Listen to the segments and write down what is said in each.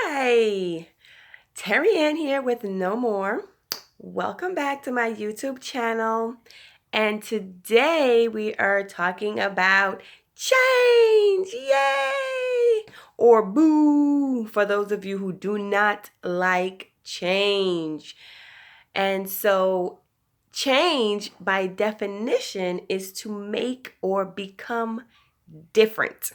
Hi, Terry Ann here with No More. Welcome back to my YouTube channel. And today we are talking about change. Yay! Or boo for those of you who do not like change. And so, change by definition is to make or become different.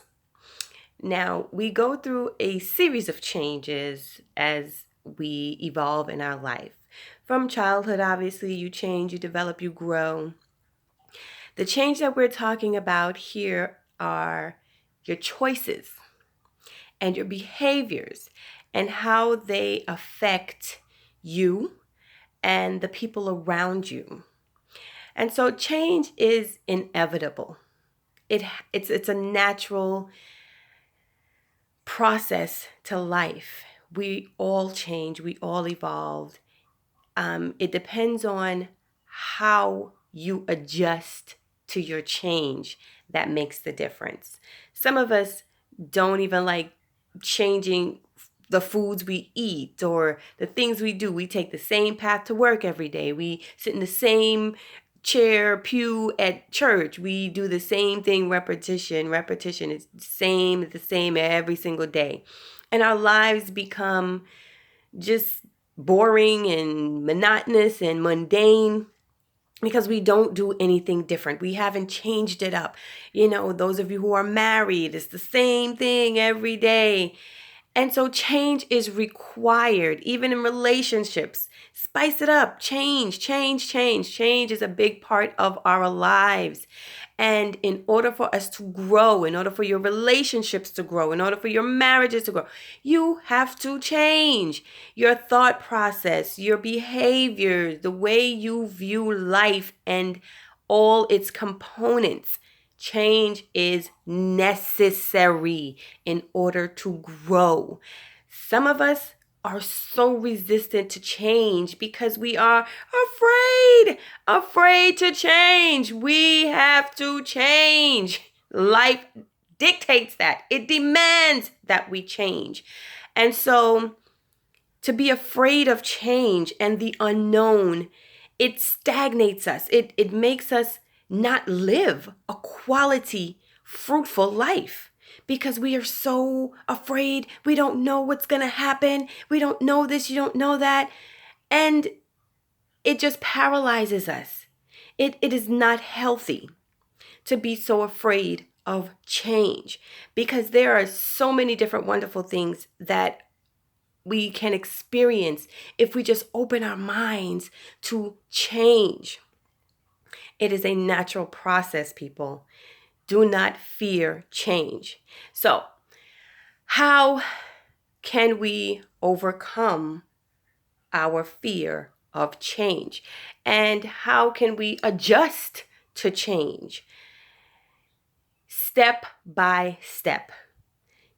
Now, we go through a series of changes as we evolve in our life. From childhood, obviously, you change, you develop, you grow. The change that we're talking about here are your choices and your behaviors and how they affect you and the people around you. And so change is inevitable. It's a natural process to life. We all change, we all evolve. It depends on how you adjust to your change that makes the difference. Some of us don't even like changing the foods we eat or the things we do. We take the same path to work every day. We sit in the same chair, pew at church. We do the same thing, repetition is the same every single day. And our lives become just boring and monotonous and mundane because we don't do anything different. We haven't changed it up. Those of you who are married, it's the same thing every day. And so change is required, even in relationships. Spice it up. Change. Change is a big part of our lives. And in order for us to grow, in order for your relationships to grow, in order for your marriages to grow, you have to change your thought process, your behaviors, the way you view life and all its components. Change is necessary in order to grow. Some of us are so resistant to change because we are afraid to change. We have to change. Life dictates that. It demands that we change. And so to be afraid of change and the unknown, it stagnates us. It makes us not live a quality, fruitful life because we are so afraid. We don't know what's going to happen. We don't know this, you don't know that. And it just paralyzes us. It is not healthy to be so afraid of change because there are so many different wonderful things that we can experience if we just open our minds to change. It is a natural process, people. Do not fear change. So, how can we overcome our fear of change? And how can we adjust to change? Step by step.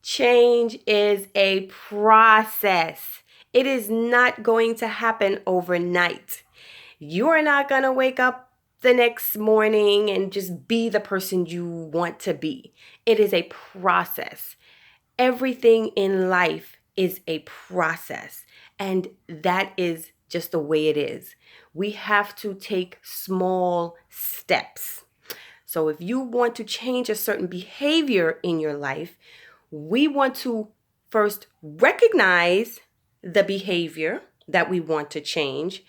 Change is a process. It is not going to happen overnight. You are not going to wake up the next morning and just be the person you want to be. It is a process. Everything in life is a process, and that is just the way it is. We have to take small steps. So if you want to change a certain behavior in your life, we want to first recognize the behavior that we want to change,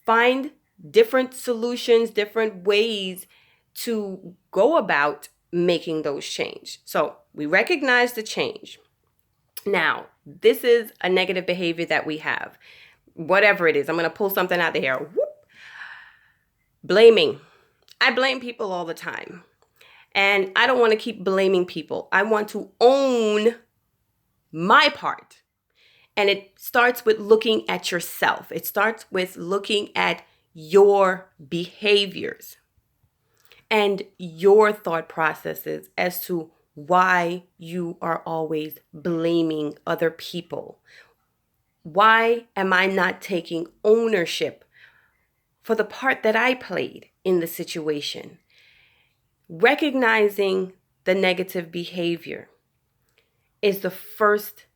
find different solutions, different ways to go about making those change. So we recognize the change. Now, this is a negative behavior that we have. Whatever it is, I'm going to pull something out of here. Whoop. Blaming. I blame people all the time. And I don't want to keep blaming people. I want to own my part. And it starts with looking at yourself. It starts with looking at your behaviors and your thought processes as to why you are always blaming other people. Why am I not taking ownership for the part that I played in the situation? Recognizing the negative behavior is the first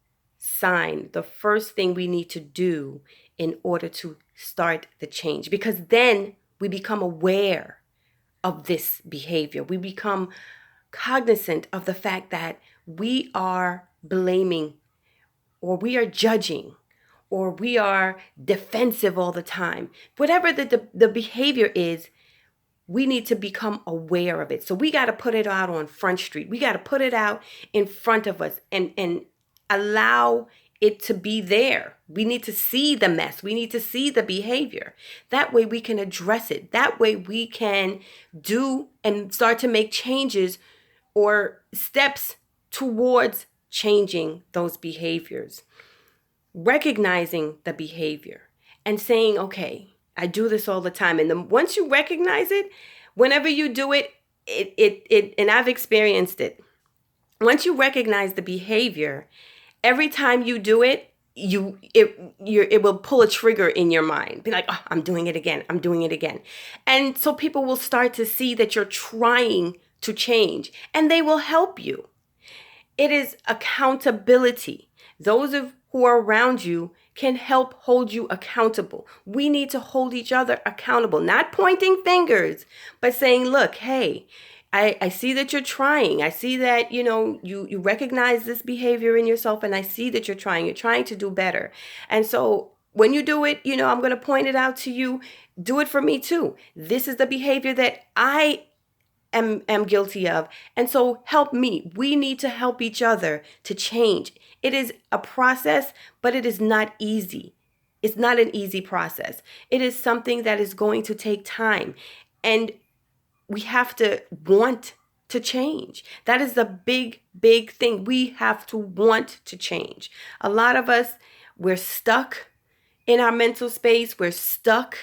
sign, the first thing we need to do in order to start the change, because then we become aware of this behavior. We become cognizant of the fact that we are blaming, or we are judging, or we are defensive all the time. Whatever the behavior is, we need to become aware of it. So we got to put it out on Front Street. We got to put it out in front of us and allow it to be there. We need to see the mess. We need to see the behavior. That way we can address it. That way we can do and start to make changes or steps towards changing those behaviors. Recognizing the behavior and saying, okay, I do this all the time. And once you recognize it, whenever you do it, and I've experienced it. Once you recognize the behavior, every time you do it, it will pull a trigger in your mind. Be like, oh, I'm doing it again. I'm doing it again. And so people will start to see that you're trying to change, and they will help you. It is accountability. Those who are around you can help hold you accountable. We need to hold each other accountable, not pointing fingers, but saying, look, hey, I see that you're trying. I see that, you recognize this behavior in yourself, and I see that you're trying to do better. And so when you do it, I'm going to point it out to you. Do it for me too. This is the behavior that I am guilty of. And so help me. We need to help each other to change. It is a process, but it is not easy. It's not an easy process. It is something that is going to take time. And we have to want to change. That is the big, big thing. We have to want to change. A lot of us, we're stuck in our mental space. We're stuck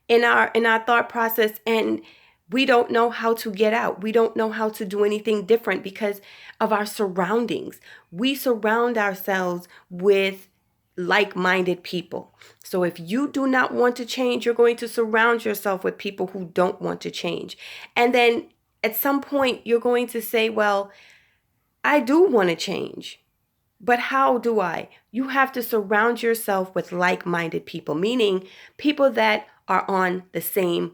in our thought process, and we don't know how to get out. We don't know how to do anything different because of our surroundings. We surround ourselves with like-minded people. So if you do not want to change, you're going to surround yourself with people who don't want to change. And then at some point, you're going to say, well, I do want to change, but how do I? You have to surround yourself with like-minded people, meaning people that are on the same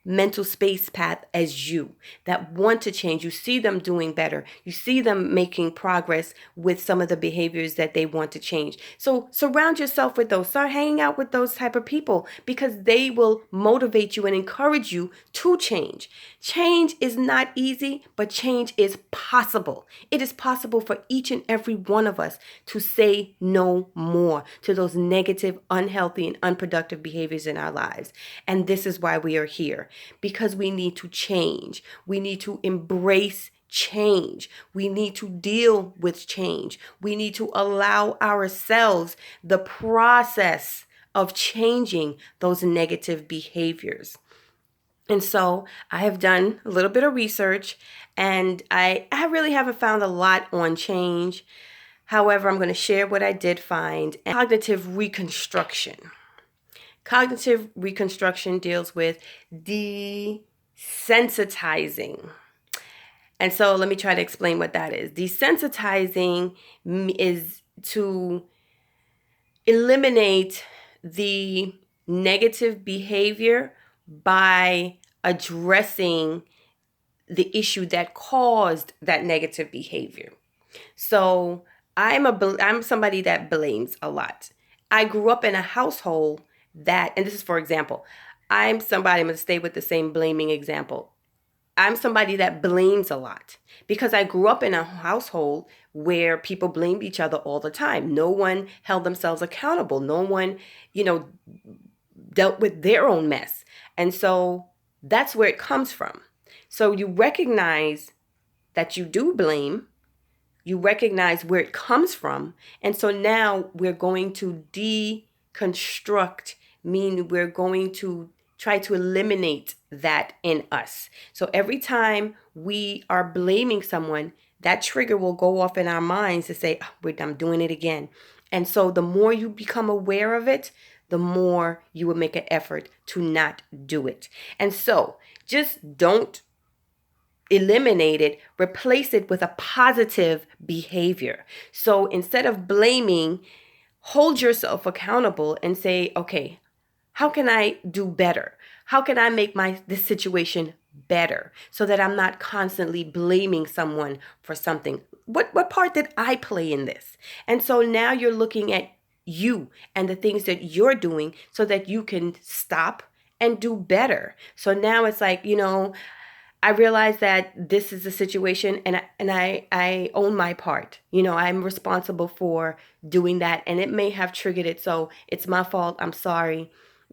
mental space path as you, that want to change. You see them doing better. You see them making progress with some of the behaviors that they want to change. So surround yourself with those. Start hanging out with those type of people, because they will motivate you and encourage you to change. Change is not easy, but change is possible. It is possible for each and every one of us to say no more to those negative, unhealthy, and unproductive behaviors in our lives. And this is why we are here. Because we need to change. We need to embrace change. We need to deal with change. We need to allow ourselves the process of changing those negative behaviors. And so I have done a little bit of research, and I really haven't found a lot on change. However, I'm going to share what I did find. Cognitive reconstruction. Cognitive reconstruction deals with desensitizing. And so let me try to explain what that is. Desensitizing is to eliminate the negative behavior by addressing the issue that caused that negative behavior. So I'm somebody that blames a lot. I grew up in a household that, and this is for example, I'm going to stay with the same blaming example. I'm somebody that blames a lot because I grew up in a household where people blamed each other all the time. No one held themselves accountable. No one, dealt with their own mess. And so that's where it comes from. So you recognize that you do blame. You recognize where it comes from. And so now we're going to deconstruct, meaning we're going to try to eliminate that in us. So every time we are blaming someone, that trigger will go off in our minds to say, oh, I'm doing it again. And so the more you become aware of it, the more you will make an effort to not do it. And so just don't eliminate it, replace it with a positive behavior. So instead of blaming, hold yourself accountable and say, okay, how can I do better? How can I make this situation better so that I'm not constantly blaming someone for something? What part did I play in this? And so now you're looking at you and the things that you're doing so that you can stop and do better. So now it's like, I realize that this is a situation, and I own my part. I'm responsible for doing that, and it may have triggered it. So it's my fault. I'm sorry.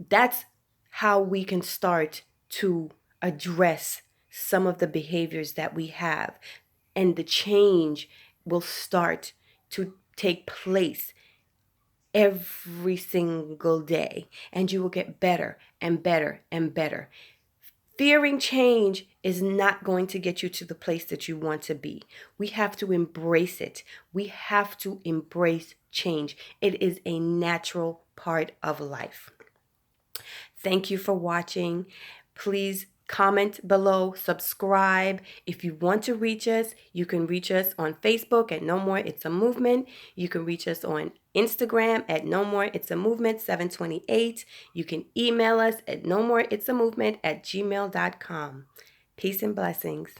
That's how we can start to address some of the behaviors that we have, and the change will start to take place every single day, and you will get better and better and better. Fearing change is not going to get you to the place that you want to be. We have to embrace it. We have to embrace change. It is a natural part of life. Thank you for watching. Please comment below, subscribe. If you want to reach us, you can reach us on Facebook at No More It's a Movement. You can reach us on Instagram at No More It's a Movement 728. You can email us at nomoreitsamovement@gmail.com. Peace and blessings.